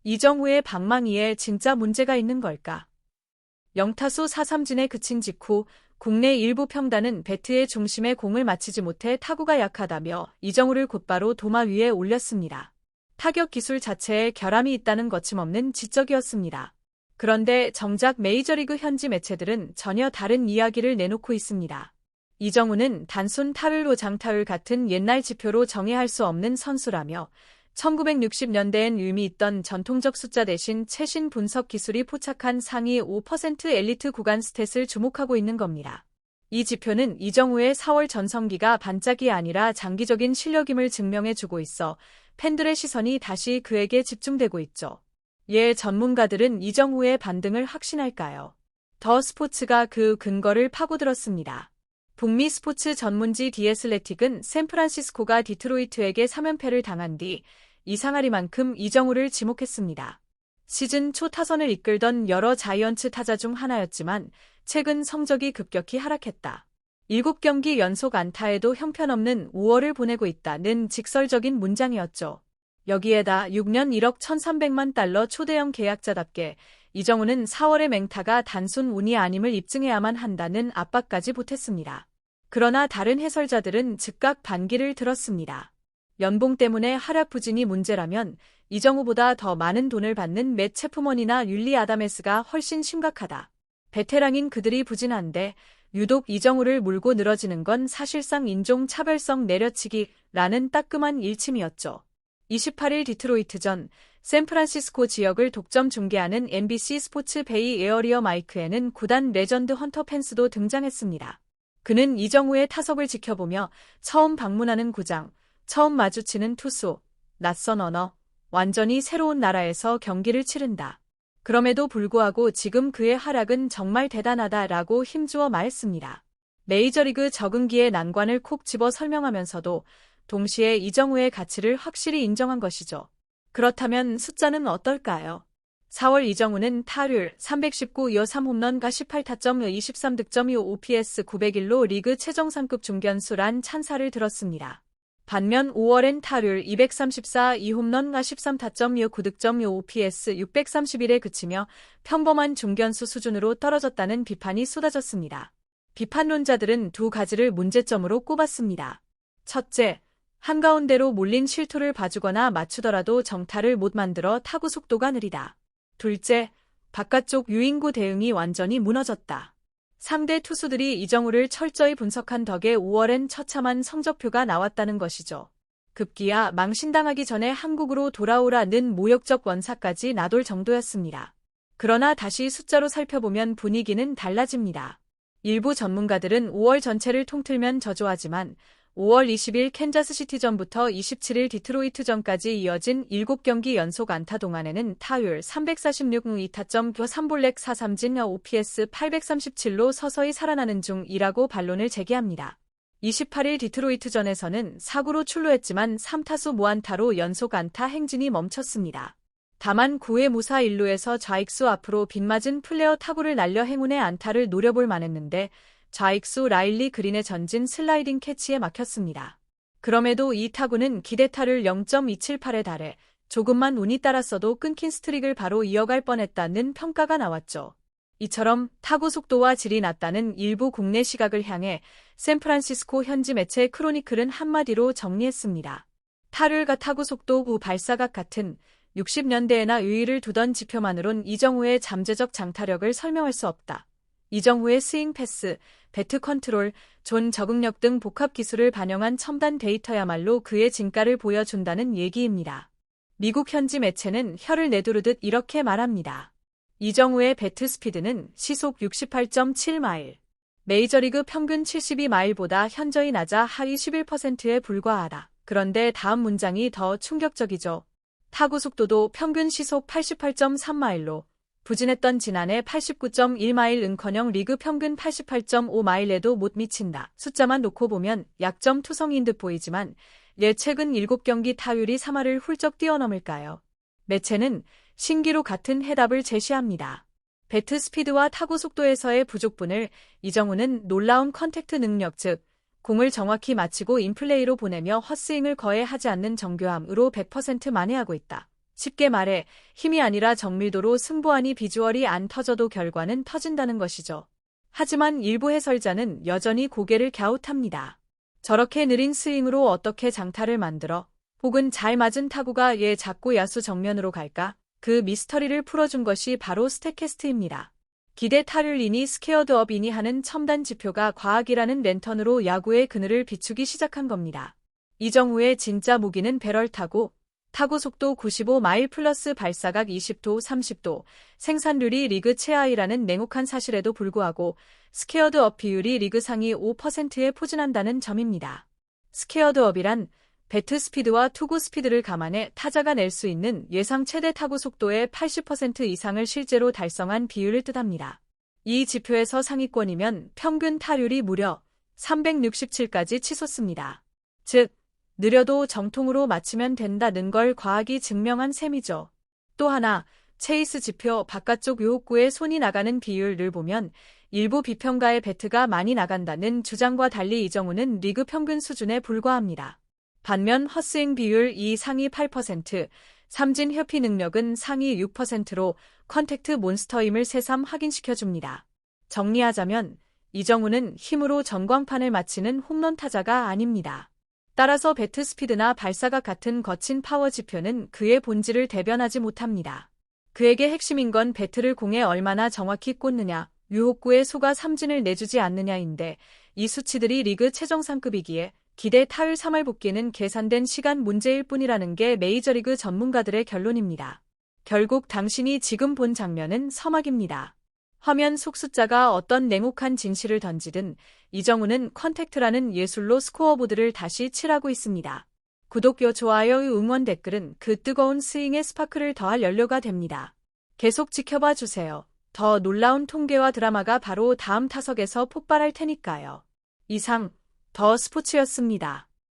이정우의 방망이에 진짜 문제가 있는 걸까? 영타수 4삼진에 그친 직후 국내 일부 평단은 배트의 중심에 공을 맞히지 못해 타구가 약하다며 이정우를 곧바로 도마 위에 올렸습니다. 타격 기술 자체에 결함이 있다는 거침없는 지적이었습니다. 그런데 정작 메이저리그 현지 매체들은 전혀 다른 이야기를 내놓고 있습니다. 이정우는 단순 타율로 장타율 같은 옛날 지표로 정의할 수 없는 선수라며 1960년대엔 의미 있던 전통적 숫자 대신 최신 분석 기술이 포착한 상위 5% 엘리트 구간 스탯을 주목하고 있는 겁니다. 이 지표는 이정우의 4월 전성기가 반짝이 아니라 장기적인 실력임을 증명해주고 있어 팬들의 시선이 다시 그에게 집중되고 있죠. 이에 전문가들은 이정우의 반등을 확신할까요? 더 스포츠가 그 근거를 파고들었습니다. 북미 스포츠 전문지 디 애슬레틱은 샌프란시스코가 디트로이트에게 3연패를 당한 뒤 이상하리만큼 이정우를 지목했습니다. 시즌 초 타선을 이끌던 여러 자이언츠 타자 중 하나였지만 최근 성적이 급격히 하락했다. 7경기 연속 안타에도 형편없는 5월을 보내고 있다는 직설적인 문장이었죠. 여기에다 6년 1억 1,300만 달러 초대형 계약자답게 이정우는 4월의 맹타가 단순 운이 아님을 입증해야만 한다는 압박까지 보탰습니다. 그러나 다른 해설자들은 즉각 반기를 들었습니다. 연봉 때문에 하락 부진이 문제라면 이정우보다 더 많은 돈을 받는 맷 체프먼이나 율리 아다메스가 훨씬 심각하다. 베테랑인 그들이 부진한데 유독 이정우를 물고 늘어지는 건 사실상 인종차별성 내려치기라는 따끔한 일침이었죠. 28일 디트로이트전 샌프란시스코 지역을 독점 중계하는 NBC 스포츠 베이 에어리어 마이크에는 구단 레전드 헌터 펜스도 등장했습니다. 그는 이정우의 타석을 지켜보며 처음 방문하는 구장, 처음 마주치는 투수, 낯선 언어, 완전히 새로운 나라에서 경기를 치른다. 그럼에도 불구하고 지금 그의 하락은 정말 대단하다라고 힘주어 말했습니다. 메이저리그 적응기의 난관을 콕 집어 설명하면서도 동시에 이정우의 가치를 확실히 인정한 것이죠. 그렇다면 숫자는 어떨까요? 4월 이정우는 타율 319여 3홈런과 18타점 23득점 OPS 901로 리그 최정상급 중견수란 찬사를 들었습니다. 반면 5월엔 타율 234 2홈런과 13타점 9득점 OPS 631에 그치며 평범한 중견수 수준으로 떨어졌다는 비판이 쏟아졌습니다. 비판론자들은 두 가지를 문제점으로 꼽았습니다. 첫째, 한가운데로 몰린 실투를 봐주거나 맞추더라도 정타를 못 만들어 타구 속도가 느리다. 둘째, 바깥쪽 유인구 대응이 완전히 무너졌다. 상대 투수들이 이정우를 철저히 분석한 덕에 5월엔 처참한 성적표가 나왔다는 것이죠. 급기야 망신당하기 전에 한국으로 돌아오라는 모욕적 원사까지 나돌 정도였습니다. 그러나 다시 숫자로 살펴보면 분위기는 달라집니다. 일부 전문가들은 5월 전체를 통틀면 저조하지만 5월 20일 캔자스시티전부터 27일 디트로이트전까지 이어진 7경기 연속 안타 동안에는 타율 346 2타점 3볼넷 4삼진 OPS 837로 서서히 살아나는 중이라고 반론을 제기합니다. 28일 디트로이트전에서는 사구로 출루했지만 3타수 무안타로 연속 안타 행진이 멈췄습니다. 다만 9회 무사 1루에서 좌익수 앞으로 빗맞은 플레어 타구를 날려 행운의 안타를 노려볼 만했는데 좌익수 라일리 그린의 전진 슬라이딩 캐치에 막혔습니다. 그럼에도 이 타구는 기대타를 0.278에 달해 조금만 운이 따랐어도 끊긴 스트릭을 바로 이어갈 뻔했다는 평가가 나왔죠. 이처럼 타구 속도와 질이 낮다는 일부 국내 시각을 향해 샌프란시스코 현지 매체 크로니클은 한마디로 정리했습니다. 타율과 타구 속도 후 발사각 같은 60년대에나 의의를 두던 지표만으론 이정우의 잠재적 장타력을 설명할 수 없다. 이정우의 스윙 패스, 배트 컨트롤, 존 적응력 등 복합 기술을 반영한 첨단 데이터야말로 그의 진가를 보여준다는 얘기입니다. 미국 현지 매체는 혀를 내두르듯 이렇게 말합니다. 이정우의 배트 스피드는 시속 68.7마일. 메이저리그 평균 72마일보다 현저히 낮아 하위 11%에 불과하다. 그런데 다음 문장이 더 충격적이죠. 타구 속도도 평균 시속 88.3마일로 부진했던 지난해 89.1마일은커녕 리그 평균 88.5마일에도 못 미친다. 숫자만 놓고 보면 약점 투성이인 듯 보이지만 최근 7경기 타율이 3할을 훌쩍 뛰어넘을까요? 매체는 신기루 같은 해답을 제시합니다. 배트 스피드와 타구 속도에서의 부족분을 이정우는 놀라운 컨택트 능력 즉 공을 정확히 맞히고 인플레이로 보내며 헛스윙을 거의 하지 않는 정교함으로 100% 만회하고 있다. 쉽게 말해 힘이 아니라 정밀도로 승부하니 비주얼이 안 터져도 결과는 터진다는 것이죠. 하지만 일부 해설자는 여전히 고개를 갸웃합니다. 저렇게 느린 스윙으로 어떻게 장타를 만들어? 혹은 잘 맞은 타구가 왜 자꾸 야수 정면으로 갈까? 그 미스터리를 풀어준 것이 바로 스태캐스트입니다. 기대 타율이니 스퀘어드업이니 하는 첨단 지표가 과학이라는 랜턴으로 야구의 그늘을 비추기 시작한 겁니다. 이정우의 진짜 무기는 배럴 타구, 타구 속도 95마일 플러스 발사각 20도, 30도, 생산률이 리그 최하위라는 냉혹한 사실에도 불구하고 스퀘어드업 비율이 리그 상위 5%에 포진한다는 점입니다. 스퀘어드업이란 배트 스피드와 투구 스피드를 감안해 타자가 낼 수 있는 예상 최대 타구 속도의 80% 이상을 실제로 달성한 비율을 뜻합니다. 이 지표에서 상위권이면 평균 타율이 무려 367까지 치솟습니다. 즉, 느려도 정통으로 맞추면 된다는 걸 과학이 증명한 셈이죠. 또 하나, 체이스 지표 바깥쪽 유혹구에 손이 나가는 비율을 보면 일부 비평가의 배트가 많이 나간다는 주장과 달리 이정우는 리그 평균 수준에 불과합니다. 반면 헛스윙 비율 2 상위 8%, 삼진 회피 능력은 상위 6%로 컨택트 몬스터임을 새삼 확인시켜줍니다. 정리하자면 이정우는 힘으로 전광판을 맞히는 홈런 타자가 아닙니다. 따라서 배트 스피드나 발사각 같은 거친 파워 지표는 그의 본질을 대변하지 못합니다. 그에게 핵심인 건 배트를 공에 얼마나 정확히 꽂느냐, 유혹구에 속아 삼진을 내주지 않느냐인데 이 수치들이 리그 최정상급이기에 기대 타율 3할 복귀는 계산된 시간 문제일 뿐이라는 게 메이저리그 전문가들의 결론입니다. 결국 당신이 지금 본 장면은 서막입니다. 화면 속 숫자가 어떤 냉혹한 진실을 던지든 이정우는 컨택트라는 예술로 스코어보드를 다시 칠하고 있습니다. 구독과 좋아요, 응원 댓글은 그 뜨거운 스윙에 스파크를 더할 연료가 됩니다. 계속 지켜봐 주세요. 더 놀라운 통계와 드라마가 바로 다음 타석에서 폭발할 테니까요. 이상 더 스포츠였습니다.